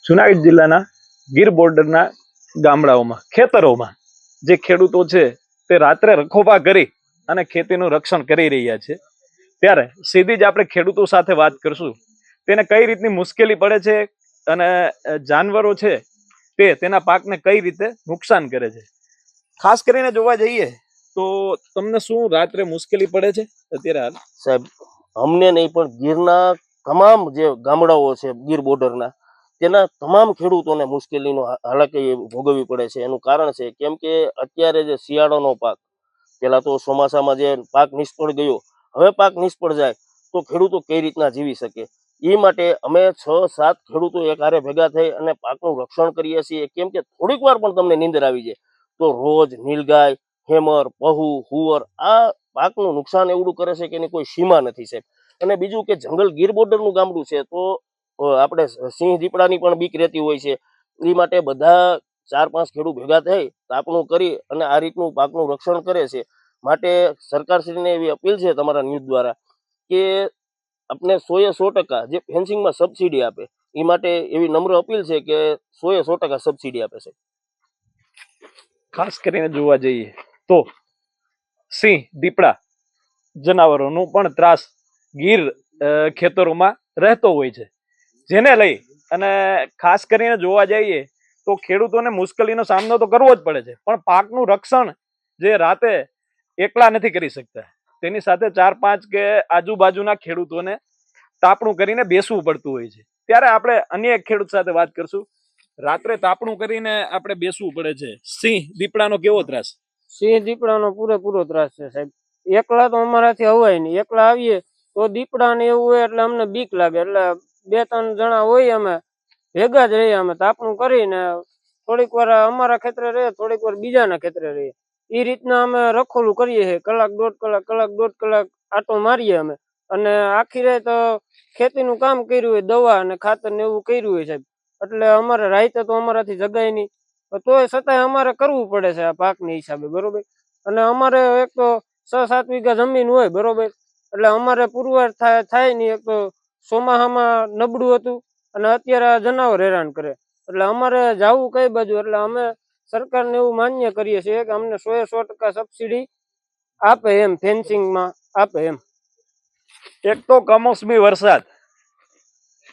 જુનાગઢ જિલ્લાના ગીર બોર્ડરના ગામડાઓમાં ખેતરોમાં જે ખેડૂતો છે તે રાત્રે રખોપા કરી અને ખેતીનું રક્ષણ કરી રહ્યા છે, ત્યારે સીધી જ આપણે ખેડૂતો સાથે વાત કરશું. તેને કઈ રીતની મુશ્કેલી પડે છે અને જાનવરો છે તે તેના પાકને કઈ રીતે નુકસાન કરે છે. ખાસ કરીને જોવા જઈએ તો તમને શું રાત્રે મુશ્કેલી પડે છે અત્યારે હાલ? સાહેબ, અમને નહીં પણ ગીરના તમામ જે ગામડાઓ છે ગીર બોર્ડરના, તેના તમામ ખેડૂતોને મુશ્કેલીનો હાલાકી ભોગવવી પડે છે. એનું કારણ છે કેમ કે અત્યારે જે શિયાળાનો પાક, પહેલાં તો ચોમાસામાં જે પાક નિષ્ફળ ગયો, હવે પાક નિષ્ફળ જાય તો ખેડૂતો કઈ રીતના જીવી શકે. એ માટે અમે 6-7 ખેડૂતો એક હારે ભેગા થઈ અને પાકનું રક્ષણ કરીએ છીએ. કેમ કે થોડીક વાર પણ તમને નીંદર આવી જાય તો રોજ નીલગાય, હેમર, પહુ, હુવર આ પાકનું નુકસાન એવડું કરે છે કે એની કોઈ સીમા નથી સાહેબ. અને બીજું કે જંગલ ગીર બોર્ડરનું ગામડું છે તો આપણે સિંહ દીપડાની પણ બીક રહેતી હોય છે. એ માટે બધા 4-5 ખેડૂત ભેગા થઈ તાપણું કરી અને આ રીતનું પાકનું રક્ષણ કરે છે. માટે સરકારશ્રીને એવી અપીલ છે તમારા ન્યૂઝ દ્વારા કે આપણે 100% જે ફેન્સિંગમાં સબસિડી આપે એ માટે એવી નમ્ર અપીલ છે કે 100% સબસિડી આપે છે. ખાસ કરીને જોવા જઈએ તો સિંહ દીપડા જનાવરોનું પણ ત્રાસ ગીર ખેતરોમાં રહેતો હોય છે, જેને લઈ અને ખાસ કરીને જોવા જઈએ તો ખેડૂતોને મુશ્કેલીનો સામનો તો કરવો જ પડે છે, પણ પાકનું રક્ષણ જે રાતે એકલા નથી કરી શકતા, તેની સાથે 4-5 કે આજુબાજુના ખેડૂતોને તાપણું કરીને બેસવું પડતું હોય છે. ત્યારે આપણે અન્ય એક ખેડૂત સાથે વાત કરશું. રાત્રે તાપણું કરીને આપણે બેસવું પડે છે. સિંહ દીપડાનો કેવો ત્રાસ? સિંહ દીપડાનો પૂરેપૂરો ત્રાસ છે સાહેબ. એકલા તો અમારાથી હવાય નહીં. એકલા આવીએ તો દીપડા ને એવું હોય એટલે અમને બીક લાગે. એટલે 2-3 જણા હોય, અમે ભેગા જ રહીએ. અમે તાપણું કરીને થોડીક વાર અમારા ખેતરે રહીએ, થોડીક વાર બીજાના ખેતરે રહીએ. એ રીતના અમે રખોલું કરીએ છીએ. કલાક દોઢ કલાક આટો મારીએ અમે. અને આખી રાત ખેતીનું કામ કર્યું હોય, દવા અને ખાતર ને એવું કર્યું હોય સાહેબ. એટલે અમારે રાતે તો અમારાથી જગાય નહીં, તોય છતાંય અમારે કરવું પડે છે આ પાકની હિસાબે, બરોબર. અને અમારે એક તો 6-7 વીઘા જમીન હોય, બરોબર. એટલે અમારે પુરવાર થાય નહીં. એક તો ચોમાસામાં નબળું હતું અને અત્યારે જનાવર હેરાન કરે. એટલે અમારે જવું કઈ બાજુ? એટલે અમે સરકારને એવું માન્ય કરીએ છીએ કે અમને 100% સબસિડી આપે એમ, ફેન્સિંગમાં આપે એમ. એક તો કમોસમી વરસાદ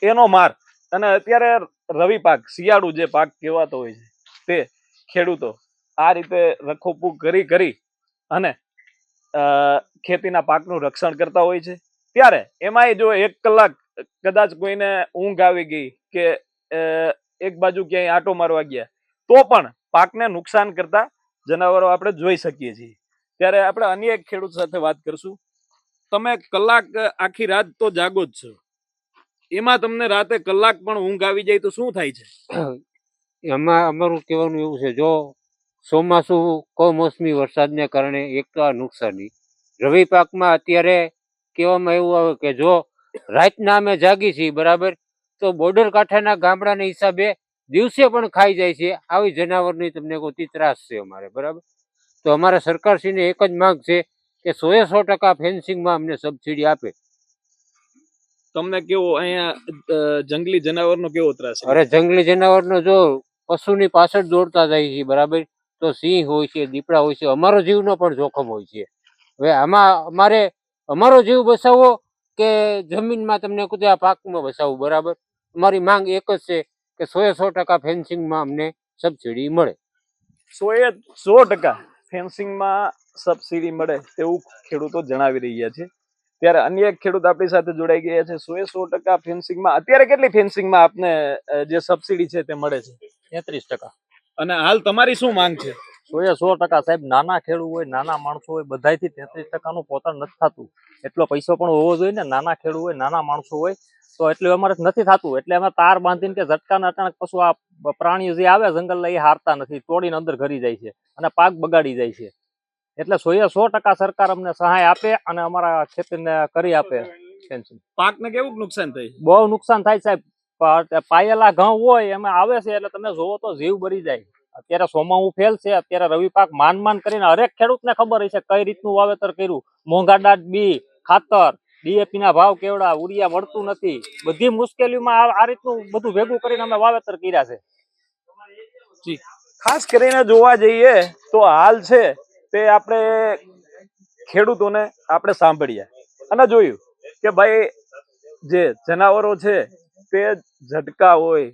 એનો માર, અને અત્યારે રવિ પાક, શિયાળુ જે પાક કહેવાતો હોય છે, તે ખેડૂતો આ રીતે રખોપું કરી અને ખેતીના પાકનું રક્ષણ કરતા હોય છે. ત્યારે એમાંય જો 1 કલાક કદાચ કોઈને ઊંઘ આવી ગઈ કે એક બાજુ ક્યાંય આંટો મારવા ગયા તો પણ પાકને નુકસાન કરતા જનાવરો આપણે જોઈ શકીએ છીએ. ત્યારે આપણે અન્ય એક ખેડૂત સાથે વાત કરશું. તમે કલાક આખી રાત તો જાગો જ છો, એમાં તમને રાતે કલાક પણ ઊંઘ આવી જાય તો શું થાય છે? એમાં અમારું કહેવાનું એવું છે, જો ચોમાસું કમોસમી વરસાદને કારણે એક તો આ નુકસાની, રવિ પાકમાં અત્યારે કહેવામાં એવું આવે કે જો રાતના અમે જાગી છીએ, બરાબર, તો બોર્ડર કાંઠાના ગામડાના હિસાબે દિવસે પણ ખાઈ જાય છે. આવી જનાવરની તમને કોઈ ત્રાસ છે અમારે, બરાબર. તો અમારા સરકારશ્રીને એક જ માંગ છે કે 100% ફેન્સિંગમાં અમને સબસિડી આપે. તમને કેવો અહીંયા જંગલી જનાવરનો કેવો ત્રાસ? અરે જંગલી જનાવરનો જો પશુની પાછળ દોડતા જાય છે, બરાબર, તો સિંહ હોય છે, દીપડા હોય છે, અમારો જીવનો પણ જોખમ હોય છે. હવે આમાં અમારે અમારો જીવ બચાવવો કે જમીનમાં તમને કુદે આ પાકમાં બચાવવું, બરાબર. અમારી માંગ એક જ છે કે 100% ફેન્સિંગમાં અમને સબસિડી મળે. 100% ફેન્સિંગમાં સબસિડી મળે તેવું ખેડૂતો જણાવી રહ્યા છે. ત્યારે અન્ય એક ખેડૂત આપણી સાથે જોડાઈ ગયા છે. 100% ફેન્સિંગમાં અત્યારે કેટલી ફેન્સિંગમાં આપને જે સબસિડી છે તે મળે છે? 33%. અને હાલ તમારી શું માંગ છે? 100% સાહેબ. નાના ખેડૂત હોય, નાના માણસો હોય, બધાથી 33%નું પોતાનું નથી થતું. એટલો પૈસો પણ હોવો જોઈએ ને. નાના ખેડૂત હોય, નાના માણસો હોય તો એટલું અમારે નથી થતું. એટલે અમે તાર બાંધીને કે ઝટકાના અચાનક પશુ આ પ્રાણીઓ જે આવે જંગલના એ હારતા નથી, તોડીને અંદર ઘરી જાય છે અને પાક બગાડી જાય છે. એટલે 100% સરકાર અમને સહાય આપે અને અમારા ખેતીને કરી આપે. પાકને કેવું નુકસાન થાય? બહુ નુકસાન થાય સાહેબ. પાયેલા ઘઉં હોય એમાં આવે છે એટલે તમે જોવો તો જીવ બળી જાય. અત્યારે સોમાવું ફેલ છે. અત્યારે રવિ પાક માન કરીને હરેક ખેડૂતને ખબર હશે કઈ રીતનું વાવેતર કર્યું. મોંઘાદાટ બી, ખાતર, ડીએપી ના ભાવ કેવડા, ઉરિયા મળતું નથી, બધી મુશ્કેલીઓમાં આ રીતનું બધું ભેગું કરીને અમે વાવેતર કર્યા છે. ખાસ કરીને જોવા જઈએ તો હાલ છે તે આપણે ખેડૂતોને આપણે સાંભળ્યા અને જોયું કે ભાઈ જે જનાવરો છે તે ઝટકા હોય,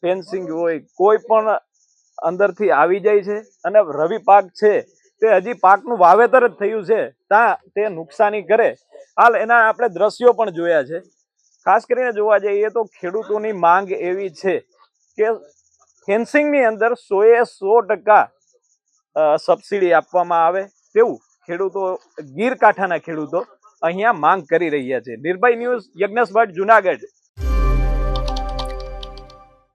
ફેન્સિંગ હોય, કોઈ પણ અંદરથી આવી જાય છે અને રવિ પાક છે તે હજી પાકનું વાવેતર જ થયું છે ત્યાં તે નુકસાની કરે. હાલ એના આપણે દ્રશ્યો પણ જોયા છે. ખાસ કરીને જોવા જઈએ તો ખેડૂતોની માંગ એવી છે કે ફેન્સિંગની અંદર 100% સબસિડી આપવામાં આવે તેવું ખેડૂતો, ગીર કાંઠાના ખેડૂતો અહીંયા માંગ કરી રહ્યા છે. નિર્ભય ન્યૂઝ, યજ્ઞેશ ભટ્ટ, જુનાગઢ.